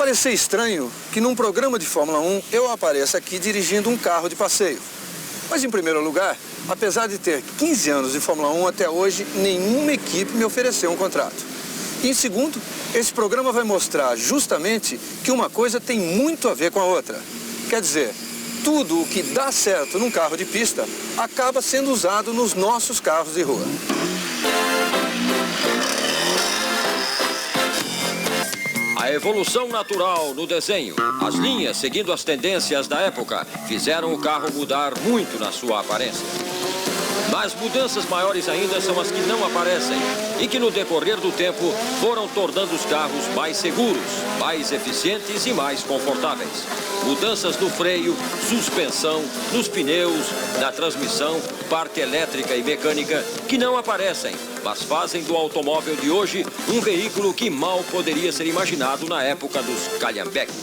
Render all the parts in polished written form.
parecer estranho que num programa de Fórmula 1 eu apareça aqui dirigindo um carro de passeio. Mas, em primeiro lugar, apesar de ter 15 anos de Fórmula 1, até hoje nenhuma equipe me ofereceu um contrato. E, em segundo, esse programa vai mostrar justamente que uma coisa tem muito a ver com a outra. Quer dizer, tudo o que dá certo num carro de pista acaba sendo usado nos nossos carros de rua. A evolução natural no desenho, as linhas seguindo as tendências da época, fizeram o carro mudar muito na sua aparência. Mas mudanças maiores ainda são as que não aparecem e que no decorrer do tempo foram tornando os carros mais seguros, mais eficientes e mais confortáveis. Mudanças no freio, suspensão, nos pneus, na transmissão, parte elétrica e mecânica que não aparecem, mas fazem do automóvel de hoje um veículo que mal poderia ser imaginado na época dos calhambeques.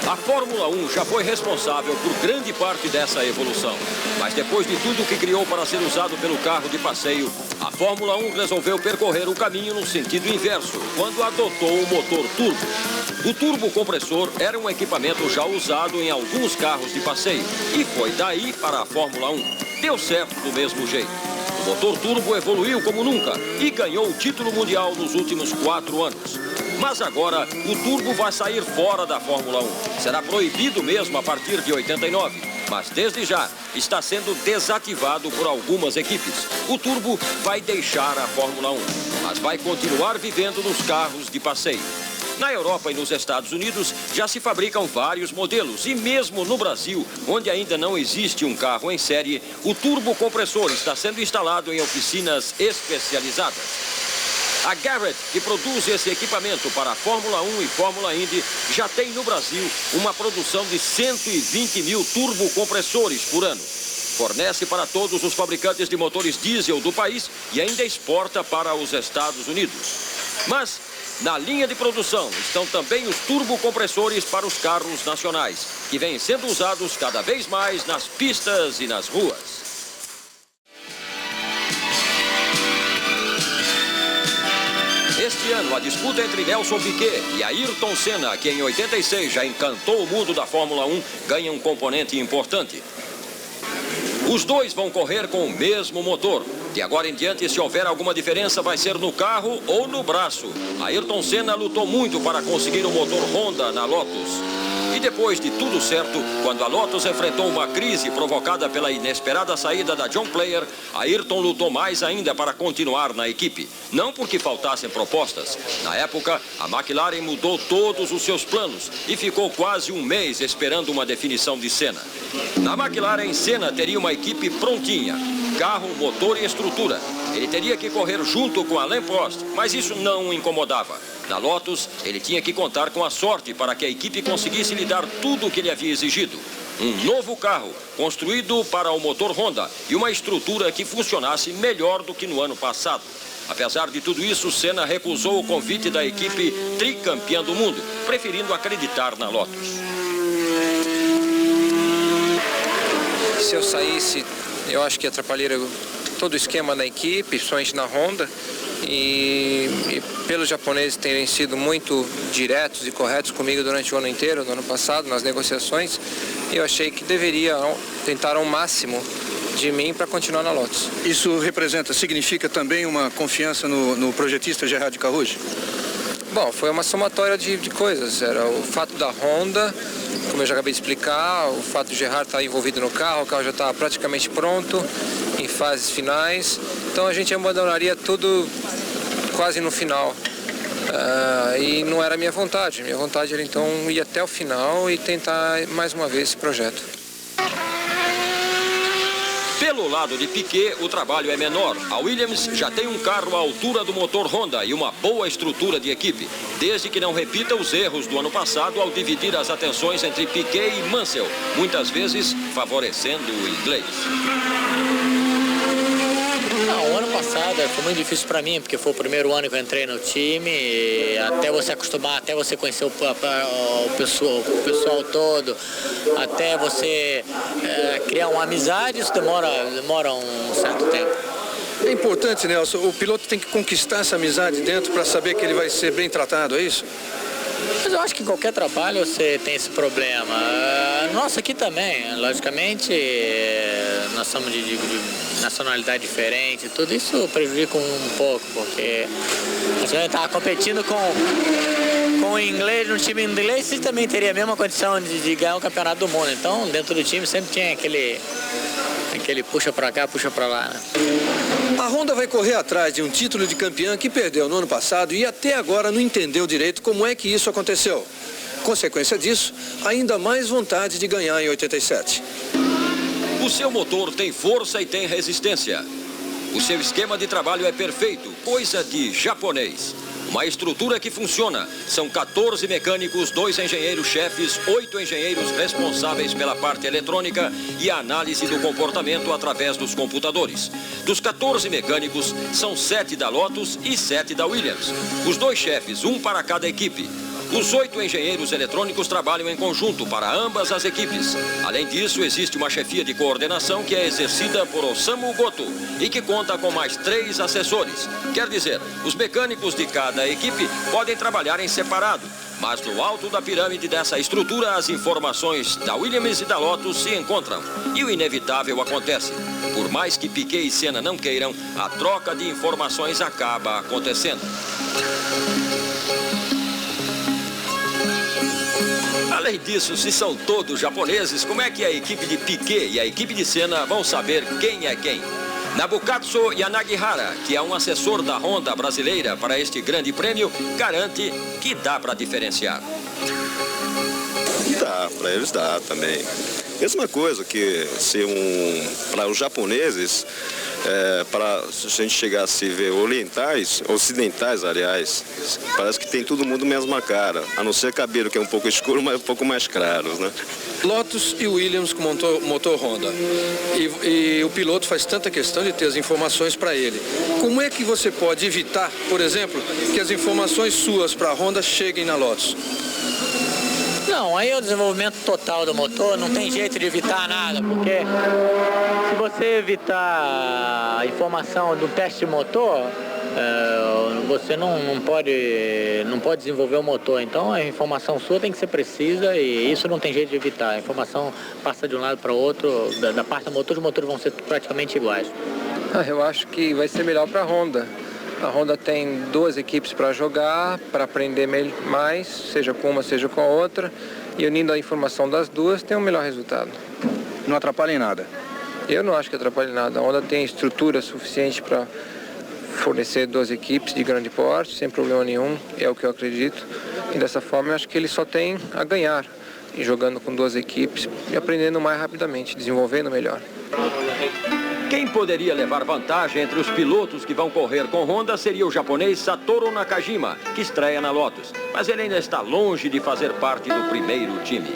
A Fórmula 1 já foi responsável por grande parte dessa evolução. Mas depois de tudo que criou para ser usado pelo carro de passeio, a Fórmula 1 resolveu percorrer o caminho no sentido inverso, quando adotou o motor turbo. O turbocompressor era um equipamento já usado em alguns carros de passeio e foi daí para a Fórmula 1. Deu certo do mesmo jeito. O motor turbo evoluiu como nunca e ganhou o título mundial nos últimos 4 anos. Mas agora, o turbo vai sair fora da Fórmula 1. Será proibido mesmo a partir de 89. Mas desde já, está sendo desativado por algumas equipes. O turbo vai deixar a Fórmula 1, mas vai continuar vivendo nos carros de passeio. Na Europa e nos Estados Unidos, já se fabricam vários modelos. E mesmo no Brasil, onde ainda não existe um carro em série, o turbocompressor está sendo instalado em oficinas especializadas. A Garrett, que produz esse equipamento para a Fórmula 1 e Fórmula Indy, já tem no Brasil uma produção de 120 mil turbocompressores por ano. Fornece para todos os fabricantes de motores diesel do país e ainda exporta para os Estados Unidos. Mas, na linha de produção, estão também os turbocompressores para os carros nacionais, que vêm sendo usados cada vez mais nas pistas e nas ruas. Este ano, a disputa entre Nelson Piquet e Ayrton Senna, que em 86 já encantou o mundo da Fórmula 1, ganha um componente importante. Os dois vão correr com o mesmo motor. De agora em diante, se houver alguma diferença, vai ser no carro ou no braço. Ayrton Senna lutou muito para conseguir o motor Honda na Lotus. E depois de tudo certo, quando a Lotus enfrentou uma crise provocada pela inesperada saída da John Player, Ayrton lutou mais ainda para continuar na equipe. Não porque faltassem propostas. Na época, a McLaren mudou todos os seus planos e ficou quase um mês esperando uma definição de Senna. Na McLaren, Senna teria uma equipe prontinha. Carro, motor e estrutura. Ele teria que correr junto com Alain Prost, mas isso não o incomodava. Na Lotus, ele tinha que contar com a sorte para que a equipe conseguisse lhe dar tudo o que ele havia exigido. Um novo carro, construído para o motor Honda e uma estrutura que funcionasse melhor do que no ano passado. Apesar de tudo isso, Senna recusou o convite da equipe tricampeã do mundo, preferindo acreditar na Lotus. Se eu saísse, eu acho que atrapalharia todo o esquema da equipe, principalmente na Honda. E pelos japoneses terem sido muito diretos e corretos comigo durante o ano inteiro, no ano passado, nas negociações, eu achei que deveriam tentar ao máximo de mim para continuar na Lotus. Isso significa também uma confiança no projetista Gerhard Carucci? Bom, foi uma somatória de coisas. Era o fato da Honda, como eu já acabei de explicar, o fato de Gerhard estar envolvido no carro, o carro já estava praticamente pronto, em fases finais. Então a gente abandonaria tudo quase no final. E não era a minha vontade. Minha vontade era então ir até o final e tentar mais uma vez esse projeto. Pelo lado de Piquet, o trabalho é menor. A Williams já tem um carro à altura do motor Honda e uma boa estrutura de equipe, desde que não repita os erros do ano passado ao dividir as atenções entre Piquet e Mansell, muitas vezes favorecendo o inglês. O ano passado foi muito difícil para mim, porque foi o primeiro ano que eu entrei no time, e até você acostumar, até você conhecer o pessoal todo, até você criar uma amizade, isso demora um certo tempo. É importante, Nelson, o piloto tem que conquistar essa amizade dentro para saber que ele vai ser bem tratado, é isso? Mas eu acho que em qualquer trabalho você tem esse problema. Nossa, aqui também, logicamente, nós somos de nacionalidade diferente, tudo isso prejudica um pouco, porque a gente estava competindo com o inglês, no time inglês, você também teria a mesma condição de ganhar o campeonato do mundo. Então, dentro do time sempre tinha aquele puxa pra cá, puxa pra lá, né? A Honda vai correr atrás de um título de campeã que perdeu no ano passado e até agora não entendeu direito como é que isso aconteceu. Consequência disso, ainda mais vontade de ganhar em 87. O seu motor tem força e tem resistência. O seu esquema de trabalho é perfeito, coisa de japonês. Uma estrutura que funciona. São 14 mecânicos, 2 engenheiros-chefes, 8 engenheiros responsáveis pela parte eletrônica e a análise do comportamento através dos computadores. Dos 14 mecânicos, são 7 da Lotus e 7 da Williams. Os 2 chefes, um para cada equipe. Os 8 engenheiros eletrônicos trabalham em conjunto para ambas as equipes. Além disso, existe uma chefia de coordenação que é exercida por Osamu Goto e que conta com mais 3 assessores. Quer dizer, os mecânicos de cada equipe podem trabalhar em separado, mas no alto da pirâmide dessa estrutura, as informações da Williams e da Lotus se encontram. E o inevitável acontece. Por mais que Piquet e Senna não queiram, a troca de informações acaba acontecendo. Além disso, se são todos japoneses, como é que a equipe de Piquet e a equipe de Senna vão saber quem é quem? Nabukatsu Yanagihara, que é um assessor da Honda brasileira para este grande prêmio, garante que dá para diferenciar. Dá, para eles dá também. Mesma coisa que ser para os japoneses, para a gente chegar a se ver ocidentais, aliás, parece que tem todo mundo a mesma cara, a não ser cabelo que é um pouco escuro, mas um pouco mais claros, né? Lotus e Williams com motor Honda. E o piloto faz tanta questão de ter as informações para ele. Como é que você pode evitar, por exemplo, que as informações suas para a Honda cheguem na Lotus? Não, aí é o desenvolvimento total do motor, não tem jeito de evitar nada, porque se você evitar a informação do teste de motor, você não pode desenvolver o motor. Então a informação sua tem que ser precisa e isso não tem jeito de evitar. A informação passa de um lado para o outro, da parte do motor, os motores vão ser praticamente iguais. Eu acho que vai ser melhor para a Honda. A Honda tem 2 equipes para jogar, para aprender mais, seja com uma, seja com a outra, e unindo a informação das duas tem um melhor resultado. Não atrapalha em nada? Eu não acho que atrapalhe nada. A Honda tem estrutura suficiente para fornecer 2 equipes de grande porte, sem problema nenhum, é o que eu acredito. E dessa forma eu acho que ele só tem a ganhar, e jogando com 2 equipes e aprendendo mais rapidamente, desenvolvendo melhor. Quem poderia levar vantagem entre os pilotos que vão correr com Honda seria o japonês Satoru Nakajima, que estreia na Lotus. Mas ele ainda está longe de fazer parte do primeiro time.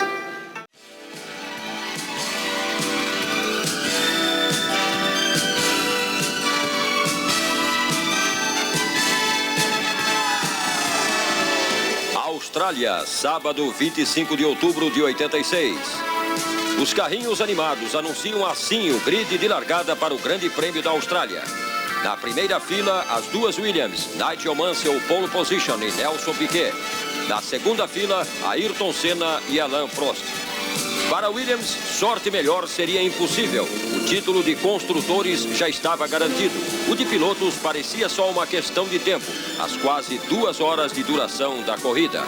Austrália, sábado 25 de outubro de 86. Os carrinhos animados anunciam assim o grid de largada para o Grande Prêmio da Austrália. Na primeira fila, as 2 Williams, Nigel Mansell pole position e Nelson Piquet. Na segunda fila, Ayrton Senna e Alain Prost. Para Williams, sorte melhor seria impossível. O título de construtores já estava garantido. O de pilotos parecia só uma questão de tempo, as quase 2 horas de duração da corrida.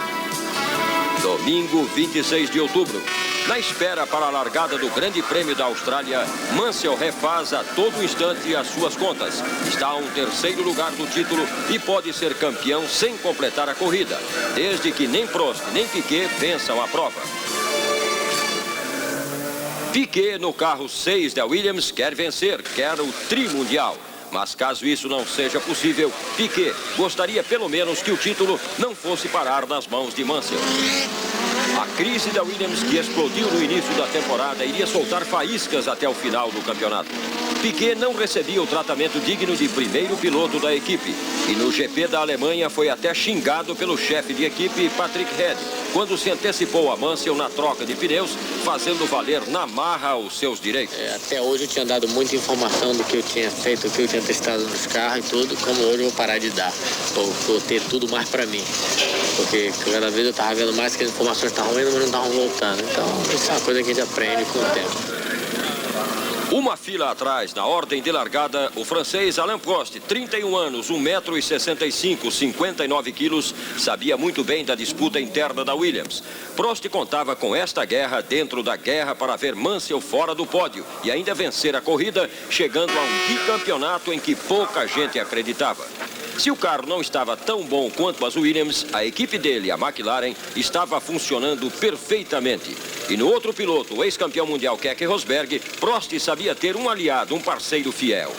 Domingo, 26 de outubro. Na espera para a largada do Grande Prêmio da Austrália, Mansell refaz a todo instante as suas contas. Está a um 3º lugar do título e pode ser campeão sem completar a corrida, desde que nem Prost nem Piquet vençam a prova. Piquet, no carro 6 da Williams, quer vencer, quer o tri-mundial. Mas caso isso não seja possível, Piquet gostaria pelo menos que o título não fosse parar nas mãos de Mansell. A crise da Williams, que explodiu no início da temporada, iria soltar faíscas até o final do campeonato. Piquet não recebia o tratamento digno de primeiro piloto da equipe. E no GP da Alemanha foi até xingado pelo chefe de equipe, Patrick Head, quando se antecipou a Mansell na troca de pneus, fazendo valer na marra os seus direitos. Até hoje eu tinha dado muita informação do que eu tinha feito, do que eu tinha testado nos carros e tudo, como hoje eu vou parar de dar. Vou ter tudo mais para mim. Porque cada vez eu estava vendo mais que as informações estavam indo, mas não estavam voltando. Então isso é uma coisa que a gente aprende com o tempo. Uma fila atrás, na ordem de largada, o francês Alain Prost, 31 anos, 1,65 m, 59 quilos, sabia muito bem da disputa interna da Williams. Prost contava com esta guerra dentro da guerra para ver Mansell fora do pódio e ainda vencer a corrida, chegando a um bicampeonato em que pouca gente acreditava. Se o carro não estava tão bom quanto as Williams, a equipe dele, a McLaren, estava funcionando perfeitamente. E no outro piloto, o ex-campeão mundial Keke Rosberg, Prost sabia ter um aliado, um parceiro fiel.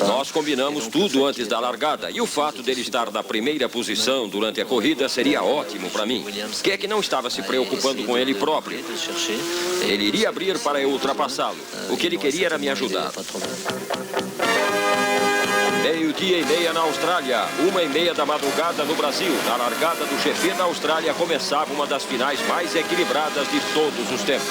Nós combinamos tudo antes da largada e o fato dele estar na primeira posição durante a corrida seria ótimo para mim. Keke não estava se preocupando com ele próprio. Ele iria abrir para eu ultrapassá-lo. O que ele queria era me ajudar. 12h30 na Austrália, 1h30 da madrugada no Brasil. Na largada do GP da Austrália começava uma das finais mais equilibradas de todos os tempos.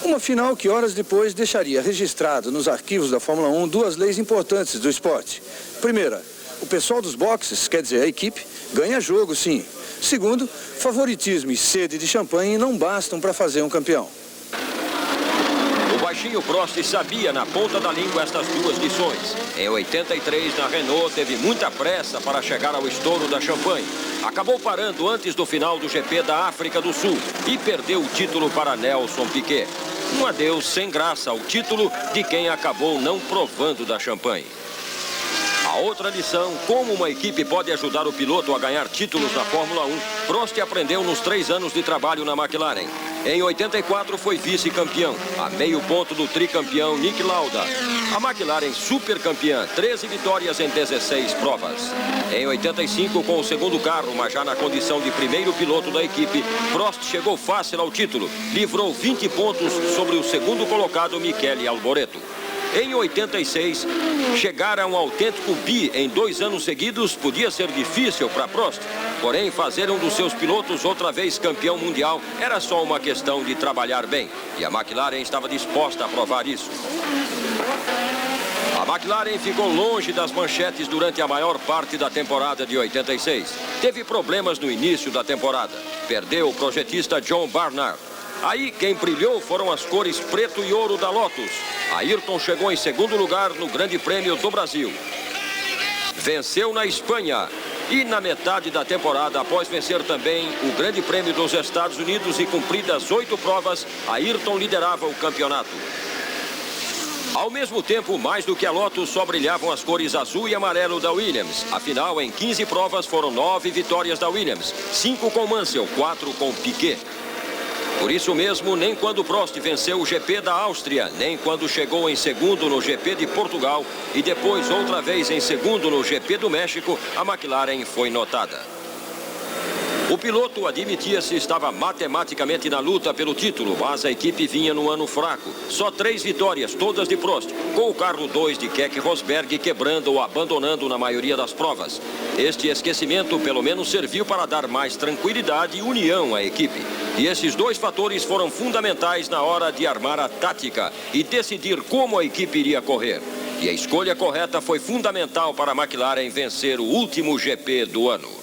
Uma final que horas depois deixaria registrado nos arquivos da Fórmula 1 duas leis importantes do esporte. Primeira, o pessoal dos boxes, quer dizer, a equipe, ganha jogo sim. Segundo, favoritismo e sede de champanhe não bastam para fazer um campeão. O baixinho Prost sabia na ponta da língua estas duas lições. Em 83, na Renault, teve muita pressa para chegar ao estouro da champanhe. Acabou parando antes do final do GP da África do Sul e perdeu o título para Nelson Piquet. Um adeus sem graça ao título de quem acabou não provando da champanhe. A outra lição, como uma equipe pode ajudar o piloto a ganhar títulos na Fórmula 1, Prost aprendeu nos 3 anos de trabalho na McLaren. Em 84 foi vice-campeão, a meio ponto do tricampeão Nick Lauda. A McLaren supercampeã, 13 vitórias em 16 provas. Em 85, com o segundo carro, mas já na condição de primeiro piloto da equipe, Prost chegou fácil ao título, livrou 20 pontos sobre o segundo colocado Michele Alboreto. Em 86, chegar a um autêntico bi em 2 anos seguidos podia ser difícil para Prost. Porém, fazer um dos seus pilotos outra vez campeão mundial era só uma questão de trabalhar bem. E a McLaren estava disposta a provar isso. A McLaren ficou longe das manchetes durante a maior parte da temporada de 86. Teve problemas no início da temporada. Perdeu o projetista John Barnard. Aí quem brilhou foram as cores preto e ouro da Lotus. Ayrton chegou em segundo lugar no Grande Prêmio do Brasil. Venceu na Espanha. E na metade da temporada, após vencer também o Grande Prêmio dos Estados Unidos e cumpridas 8 provas, Ayrton liderava o campeonato. Ao mesmo tempo, mais do que a Lotus, só brilhavam as cores azul e amarelo da Williams. Afinal, em 15 provas foram 9 vitórias da Williams, 5 com Mansell, 4 com Piquet. Por isso mesmo, nem quando Prost venceu o GP da Áustria, nem quando chegou em segundo no GP de Portugal e depois outra vez em segundo no GP do México, a McLaren foi notada. O piloto admitia-se estava matematicamente na luta pelo título, mas a equipe vinha num ano fraco. Só 3 vitórias, todas de Prost, com o carro 2 de Keke Rosberg quebrando ou abandonando na maioria das provas. Este esquecimento pelo menos serviu para dar mais tranquilidade e união à equipe. E esses 2 fatores foram fundamentais na hora de armar a tática e decidir como a equipe iria correr. E a escolha correta foi fundamental para a McLaren vencer o último GP do ano.